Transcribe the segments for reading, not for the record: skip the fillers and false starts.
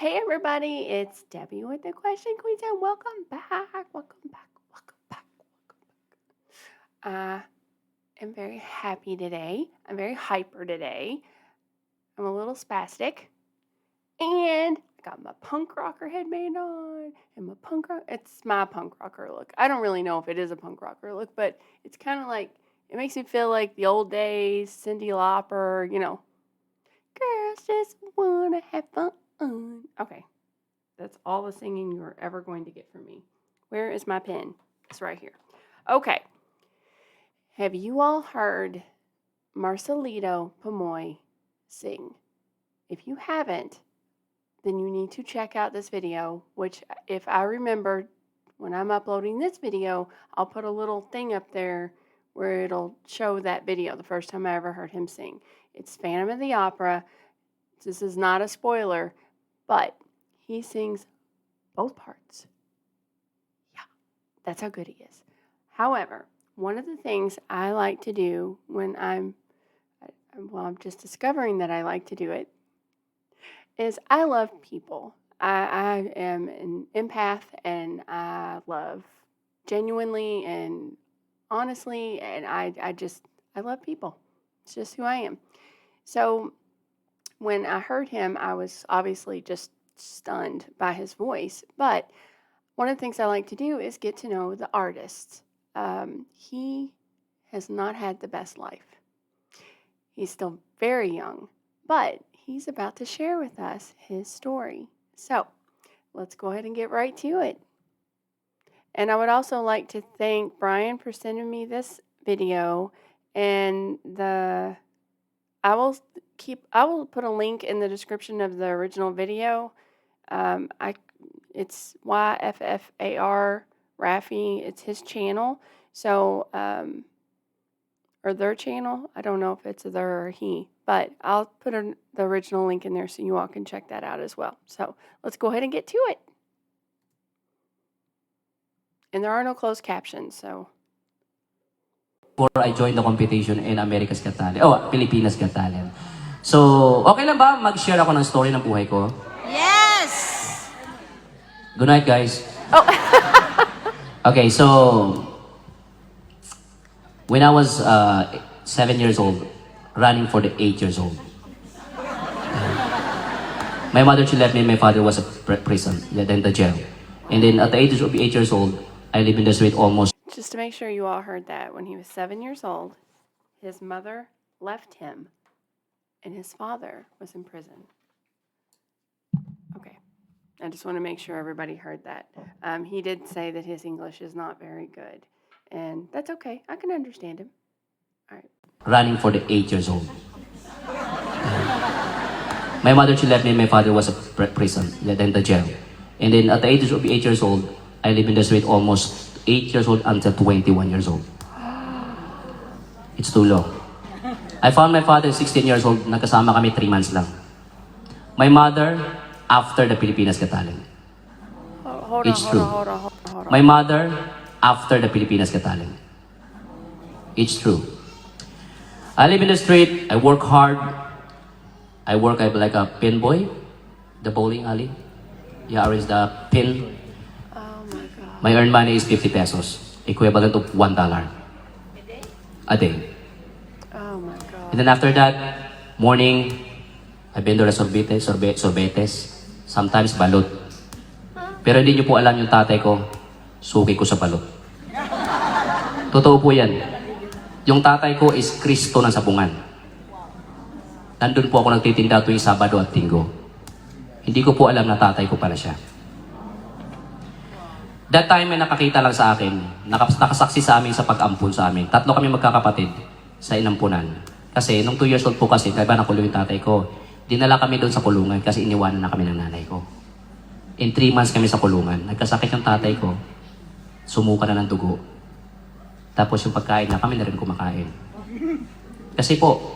Hey everybody, it's Debbie with the Question Queens and welcome back. I am very happy today. I'm very hyper today. I'm a little spastic. And I got my punk rocker headband on and it's my punk rocker look. I don't really know if it is a punk rocker look, but it's kind of like, it makes me feel like the old days, Cyndi Lauper, girls just wanna have fun. Okay. That's all the singing you're ever going to get from me. Where is my pen? It's right here. Okay. Have you all heard Marcelito Pomoy sing? If you haven't, then you need to check out this video, which if I remember when I'm uploading this video, I'll put a little thing up there where it'll show that video, the first time I ever heard him sing. It's Phantom of the Opera. This is not a spoiler, but he sings both parts. Yeah, that's how good he is. However, one of the things I like to do when I'm just discovering that I like to do it, is I love people. I am an empath and I love genuinely and honestly, and I love people. It's just who I am. So when I heard him, I was obviously just stunned by his voice. But one of the things I like to do is get to know the artist. He has not had the best life. He's still very young, but he's about to share with us his story. So let's go ahead and get right to it. And I would also like to thank Brian for sending me this video, and I will put a link in the description of the original video. It's YFFAR Raffi. It's his channel. So, or their channel. I don't know if it's a their or he, but I'll put the original link in there so you all can check that out as well. So let's go ahead and get to it. And there are no closed captions, so. Before I joined the competition in America's Got Talent. Oh, Pilipinas Got Talent. So, okay lang ba mag-share ako ng story ng buhay ko? Yes! Good night, guys. Oh. Okay, so when I was 7 years old, running for the 8 years old, my mother, she left me and my father was at prison, then the jail. And then at the age of 8 years old, I lived in the street almost. Just to make sure you all heard that, when he was 7 years old, his mother left him and his father was in prison. Okay. I just want to make sure everybody heard that. He did say that his English is not very good, and that's okay. I can understand him. All right. Running for the 8 years old. My mother, she left me and my father was at prison, then the jail. And then at the age of 8 years old, I lived in the street almost 8 years old until 21 years old. It's too long. I found my father 16 years old, nagkasama kami 3 months lang. My mother, after the Pilipinas Got Talent. Hold on. My mother, after the Pilipinas Got Talent. It's true. I live in the street, I work hard. I work like a pin boy, the bowling alley. Yeah, arrange the pin. Oh my God. My earned money is 50 pesos, equivalent to $1. A day. Oh my God. And then after that, morning, I vendor sorbetes, sometimes balot. Pero hindi niyo po alam yung tatay ko, suki ko sa balot. Totoo po yan. Yung tatay ko is Kristo ng sabungan. Nandun po ako nagtitinda tuwing Sabado at Linggo. Hindi ko po alam na tatay ko pala siya. That time may nakakita lang sa akin, nakasaksi sa amin sa pag-ampun sa amin. 3 kami magkakapatid sa inampunan. Kasi nung 2 years old po kasi, kaya ba nakulong yung tatay ko, dinala kami doon sa kulungan kasi iniwanan na kami ng nanay ko. In 3 months kami sa kulungan. Nagkasakit yung tatay ko, sumuka na ng dugo. Tapos yung pagkain na kami na rin kumakain. Kasi po,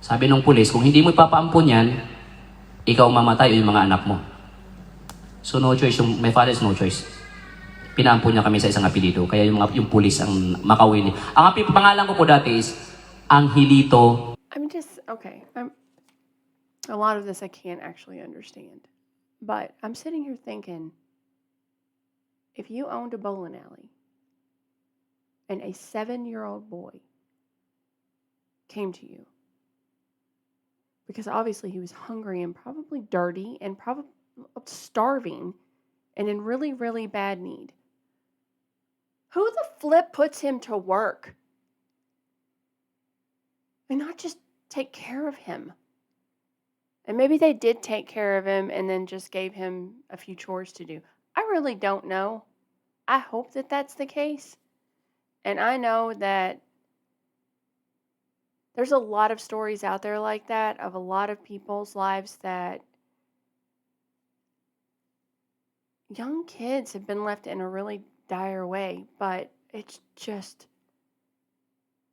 sabi nung pulis, kung hindi mo ipapaampun yan, ikaw mamatay o yung mga anak mo. So no choice, my father's no choice. Pinaampun niya kami sa isang apelido, kaya yung pulis ang makawili. Ang pangalan ko po dati is Angelito. A lot of this I can't actually understand. But I'm sitting here thinking, if you owned a bowling alley and a 7-year-old boy came to you, because obviously he was hungry and probably dirty and probably starving and in really, really bad need, who the flip puts him to work and not just take care of him? And maybe they did take care of him and then just gave him a few chores to do. I really don't know. I hope that that's the case. And I know that there's a lot of stories out there like that of a lot of people's lives that young kids have been left in a really dire way, but it's just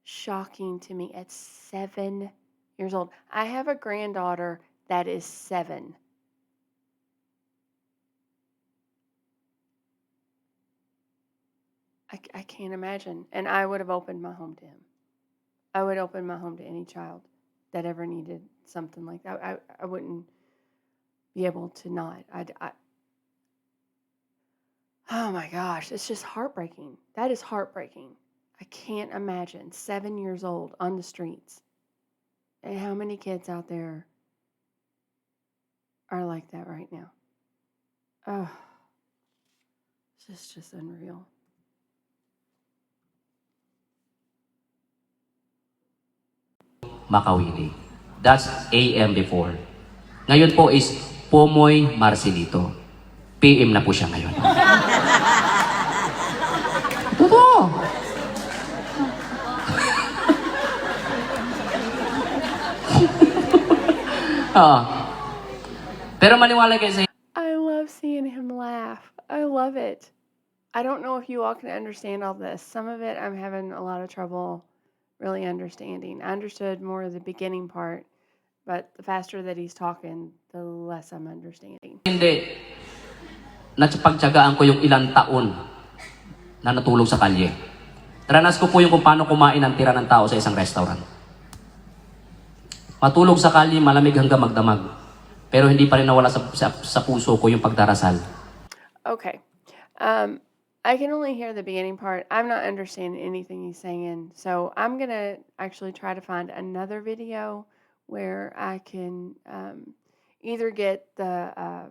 shocking to me at 7 years old. I have a granddaughter that is 7. I can't imagine. And I would have opened my home to him. I would open my home to any child that ever needed something like that. I wouldn't be able to not. Oh my gosh, it's just heartbreaking. That is heartbreaking. I can't imagine 7 years old on the streets. And how many kids out there are like that right now? Oh, it's just unreal. Makawili. That's AM before. Ngayon po is Pomoy Marcelito. PM na po siya ngayon. Totoo. Oo. Pero maniwala kayo sa I love seeing him laugh. I love it. I don't know if you all can understand all this. Some of it I'm having a lot of trouble really understanding. I understood more of the beginning part, but the faster that he's talking, the less I'm understanding. hindi, napagtyagaan ko yung ilang taon na natulog sa kalye. Taranas ko po yung kung paano kumain ng tira ng tao sa isang restaurant. Matulog sa kalye, malamig hanggang magdamag. Pero hindi pa rin nawala sa puso ko yung pagdarasal. Okay. I can only hear the beginning part. I'm not understanding anything he's saying. So I'm going to actually try to find another video where I can either get the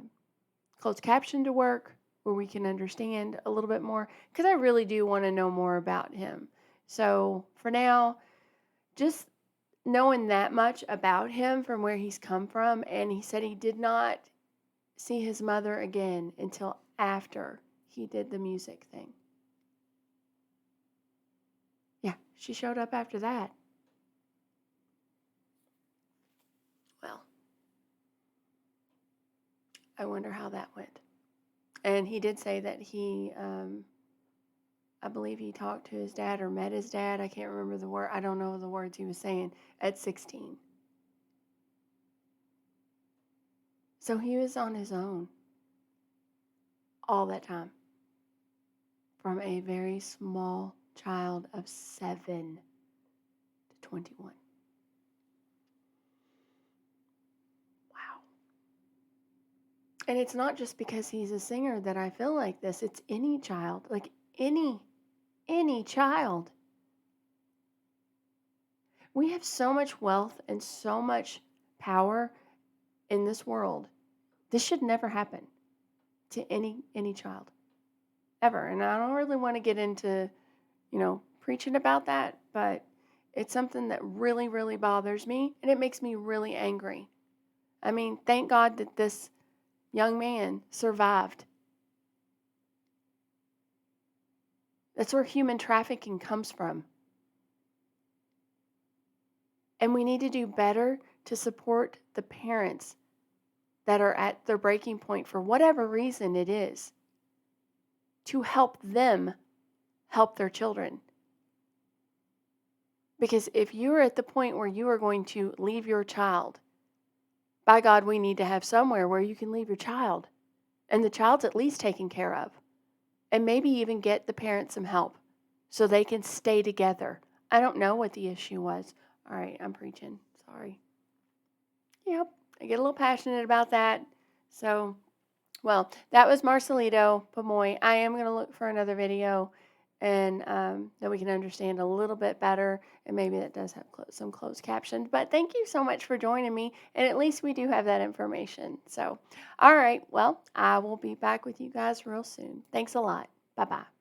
closed caption to work where we can understand a little bit more, because I really do want to know more about him. So for now, just knowing that much about him from where he's come from, and he said he did not see his mother again until after he did the music thing. Yeah, she showed up after that. Well, I wonder how that went. And he did say that he, I believe he talked to his dad or met his dad. I can't remember the word. I don't know the words he was saying at 16. So he was on his own all that time. From a very small child of 7 to 21. Wow. And it's not just because he's a singer that I feel like this. It's any child, like any child. We have so much wealth and so much power in this world. This should never happen to any child. Ever. And I don't really want to get into, preaching about that, but it's something that really, really bothers me, and it makes me really angry. I mean, thank God that this young man survived. That's where human trafficking comes from. And we need to do better to support the parents that are at their breaking point for whatever reason it is, to help them help their children. Because if you're at the point where you are going to leave your child, by God, we need to have somewhere where you can leave your child, and the child's at least taken care of, and maybe even get the parents some help so they can stay together. I don't know what the issue was. All right, I'm preaching. Sorry. Yep, I get a little passionate about that. So Well, that was Marcelito, Pomoy. I am going to look for another video and that we can understand a little bit better. And maybe that does have some closed captions. But thank you so much for joining me. And at least we do have that information. So, all right. Well, I will be back with you guys real soon. Thanks a lot. Bye bye.